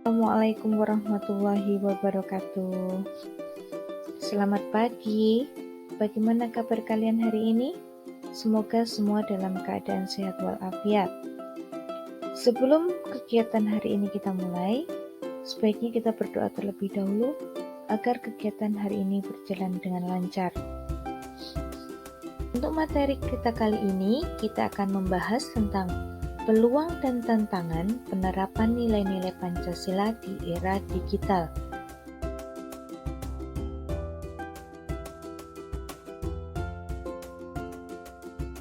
Assalamualaikum warahmatullahi wabarakatuh. Selamat pagi. Bagaimana kabar kalian hari ini? Semoga semua dalam keadaan sehat walafiat. Sebelum kegiatan hari ini kita mulai, sebaiknya kita berdoa terlebih dahulu agar kegiatan hari ini berjalan dengan lancar. Untuk materi kita kali ini, kita akan membahas tentang peluang dan tantangan penerapan nilai-nilai Pancasila di era digital.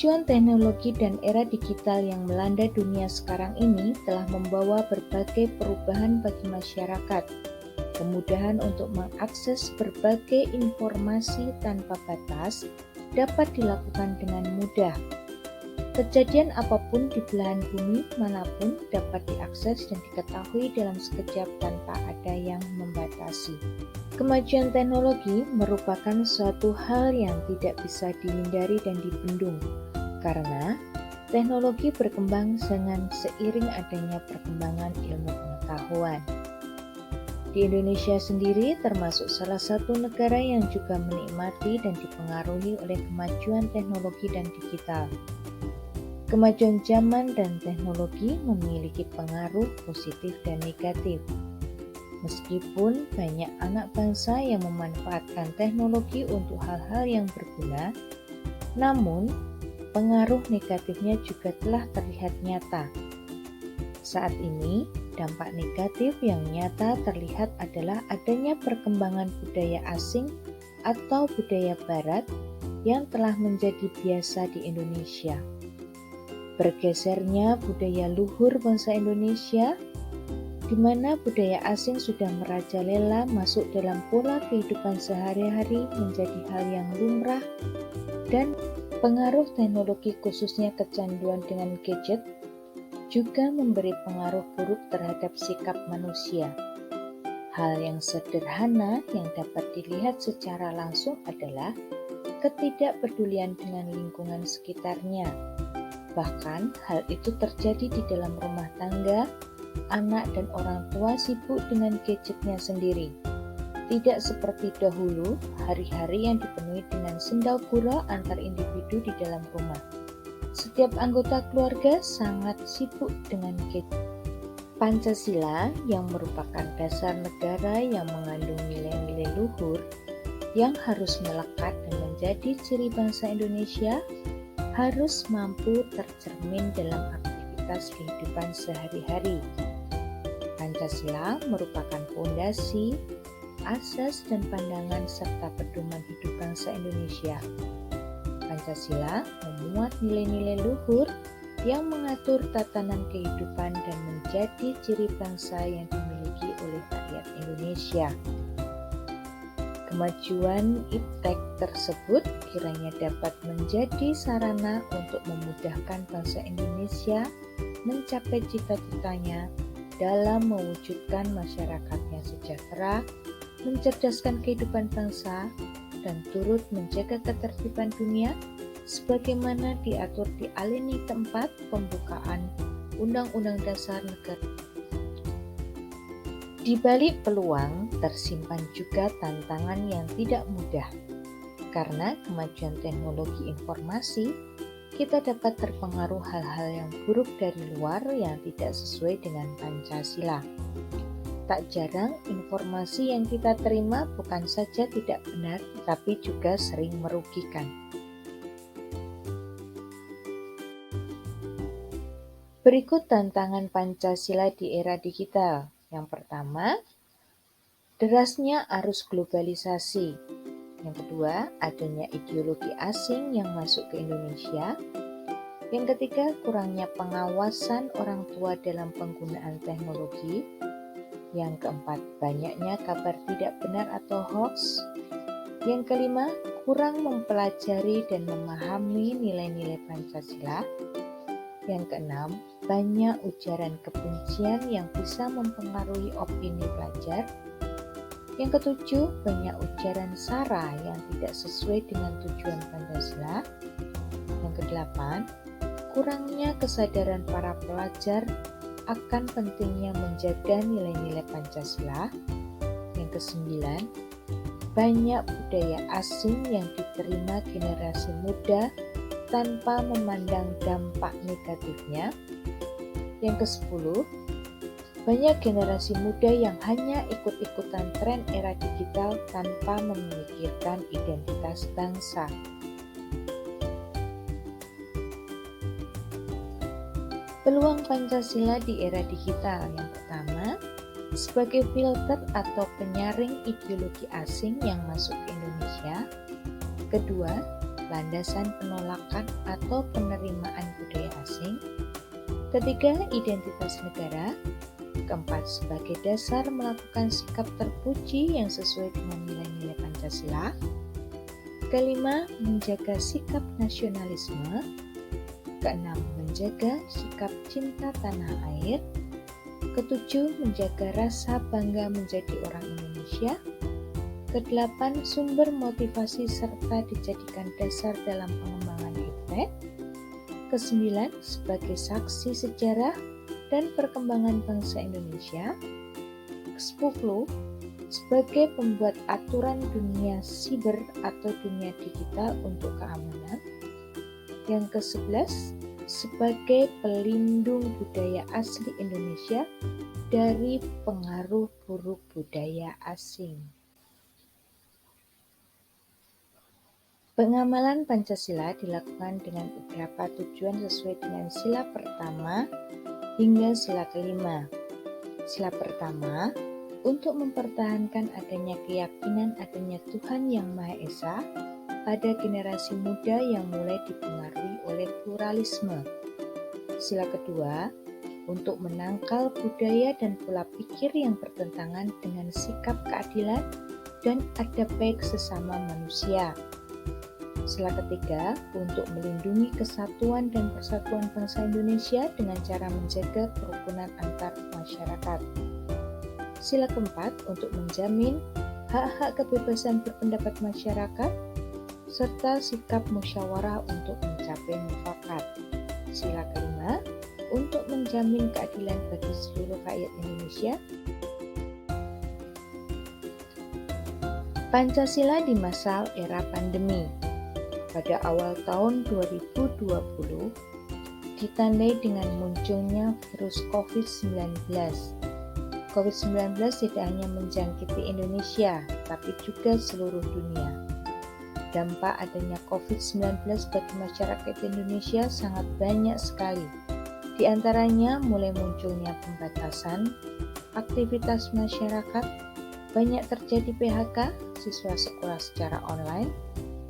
Kemajuan teknologi dan era digital yang melanda dunia sekarang ini telah membawa berbagai perubahan bagi masyarakat. Kemudahan untuk mengakses berbagai informasi tanpa batas dapat dilakukan dengan mudah. Kejadian apapun di belahan bumi manapun dapat diakses dan diketahui dalam sekejap tanpa ada yang membatasi. Kemajuan teknologi merupakan suatu hal yang tidak bisa dihindari dan dibendung, karena teknologi berkembang dengan seiring adanya perkembangan ilmu pengetahuan. Di Indonesia sendiri termasuk salah satu negara yang juga menikmati dan dipengaruhi oleh kemajuan teknologi dan digital. Kemajuan zaman dan teknologi memiliki pengaruh positif dan negatif. Meskipun banyak anak bangsa yang memanfaatkan teknologi untuk hal-hal yang berguna, namun pengaruh negatifnya juga telah terlihat nyata. Saat ini, dampak negatif yang nyata terlihat adalah adanya perkembangan budaya asing atau budaya barat yang telah menjadi biasa di Indonesia. Bergesernya budaya luhur bangsa Indonesia, di mana budaya asing sudah merajalela masuk dalam pola kehidupan sehari-hari menjadi hal yang lumrah, dan pengaruh teknologi khususnya kecanduan dengan gadget juga memberi pengaruh buruk terhadap sikap manusia. Hal yang sederhana yang dapat dilihat secara langsung adalah ketidakpedulian dengan lingkungan sekitarnya. Bahkan hal itu terjadi di dalam rumah tangga, anak dan orang tua sibuk dengan gadgetnya sendiri. Tidak seperti dahulu, hari-hari yang dipenuhi dengan senda gurau antar individu di dalam rumah. Setiap anggota keluarga sangat sibuk dengan gadget. Pancasila yang merupakan dasar negara yang mengandung nilai-nilai luhur yang harus melekat dan menjadi ciri bangsa Indonesia harus mampu tercermin dalam aktivitas kehidupan sehari-hari. Pancasila merupakan fondasi, asas dan pandangan serta pedoman hidup bangsa Indonesia. Pancasila memuat nilai-nilai luhur yang mengatur tatanan kehidupan dan menjadi ciri bangsa yang dimiliki oleh rakyat Indonesia. Kemajuan iptek tersebut kiranya dapat menjadi sarana untuk memudahkan bangsa Indonesia mencapai cita-citanya dalam mewujudkan masyarakatnya sejahtera, mencerdaskan kehidupan bangsa, dan turut menjaga ketertiban dunia sebagaimana diatur di alinea keempat pembukaan Undang-Undang Dasar Negara. Di balik peluang tersimpan juga tantangan yang tidak mudah. Karena kemajuan teknologi informasi, kita dapat terpengaruh hal-hal yang buruk dari luar yang tidak sesuai dengan Pancasila. Tak jarang informasi yang kita terima bukan saja tidak benar, tapi juga sering merugikan. Berikut tantangan Pancasila di era digital. Yang pertama, derasnya arus globalisasi. Yang kedua, adanya ideologi asing yang masuk ke Indonesia. Yang ketiga, kurangnya pengawasan orang tua dalam penggunaan teknologi. Yang keempat, banyaknya kabar tidak benar atau hoax. Yang kelima, kurang mempelajari dan memahami nilai-nilai Pancasila. Yang keenam, banyak ujaran kebencian yang bisa mempengaruhi opini pelajar. Yang ketujuh, banyak ujaran sara yang tidak sesuai dengan tujuan Pancasila. Yang kedelapan, kurangnya kesadaran para pelajar akan pentingnya menjaga nilai-nilai Pancasila. Yang kesembilan, banyak budaya asing yang diterima generasi muda tanpa memandang dampak negatifnya. Yang kesepuluh, banyak generasi muda yang hanya ikut-ikutan tren era digital tanpa memikirkan identitas bangsa. Peluang Pancasila di era digital. Yang pertama, sebagai filter atau penyaring ideologi asing yang masuk ke Indonesia. Kedua, landasan penolakan atau penerimaan budaya asing. Ketiga, identitas negara. Keempat, sebagai dasar melakukan sikap terpuji yang sesuai dengan nilai-nilai Pancasila. Kelima, menjaga sikap nasionalisme. Keenam, menjaga sikap cinta tanah air. Ketujuh, menjaga rasa bangga menjadi orang Indonesia. Kedelapan, sumber motivasi serta dijadikan dasar dalam pengembangan iptek. Kesembilan, sebagai saksi sejarah dan perkembangan bangsa Indonesia. Ke-10, sebagai pembuat aturan dunia siber atau dunia digital untuk keamanan. Yang ke-11, sebagai pelindung budaya asli Indonesia dari pengaruh buruk budaya asing. Pengamalan Pancasila dilakukan dengan beberapa tujuan sesuai dengan sila pertama hingga sila kelima. Sila pertama, untuk mempertahankan adanya keyakinan adanya Tuhan Yang Maha Esa pada generasi muda yang mulai dipengaruhi oleh pluralisme. Sila kedua, untuk menangkal budaya dan pola pikir yang bertentangan dengan sikap keadilan dan adab baik sesama manusia. Sila ketiga, untuk melindungi kesatuan dan persatuan bangsa Indonesia dengan cara menjaga kerukunan antar masyarakat. Sila keempat, untuk menjamin hak-hak kebebasan berpendapat masyarakat, serta sikap musyawarah untuk mencapai mufakat. Sila kelima, untuk menjamin keadilan bagi seluruh rakyat Indonesia. Pancasila di masa era pandemi. Pada awal tahun 2020, ditandai dengan munculnya virus COVID-19. COVID-19 tidak hanya menjangkiti Indonesia, tapi juga seluruh dunia. Dampak adanya COVID-19 bagi masyarakat Indonesia sangat banyak sekali. Di antaranya mulai munculnya pembatasan aktivitas masyarakat, banyak terjadi PHK, siswa sekolah secara online,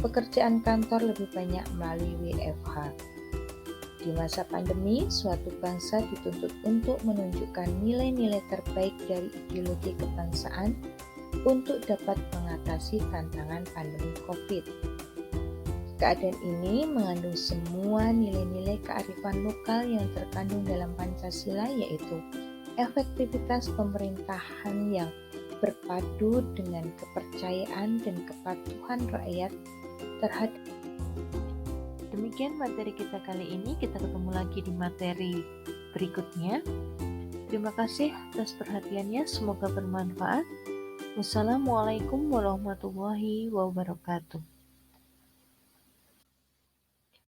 pekerjaan kantor lebih banyak melalui WFH. Di masa pandemi, suatu bangsa dituntut untuk menunjukkan nilai-nilai terbaik dari ideologi kebangsaan untuk dapat mengatasi tantangan pandemi COVID. Keadaan ini mengandung semua nilai-nilai kearifan lokal yang terkandung dalam Pancasila, yaitu efektivitas pemerintahan yang berpadu dengan kepercayaan dan kepatuhan rakyat terhadap. Demikian materi kita kali ini, kita ketemu lagi di materi berikutnya. Terima kasih atas perhatiannya, semoga bermanfaat. Wassalamualaikum warahmatullahi wabarakatuh.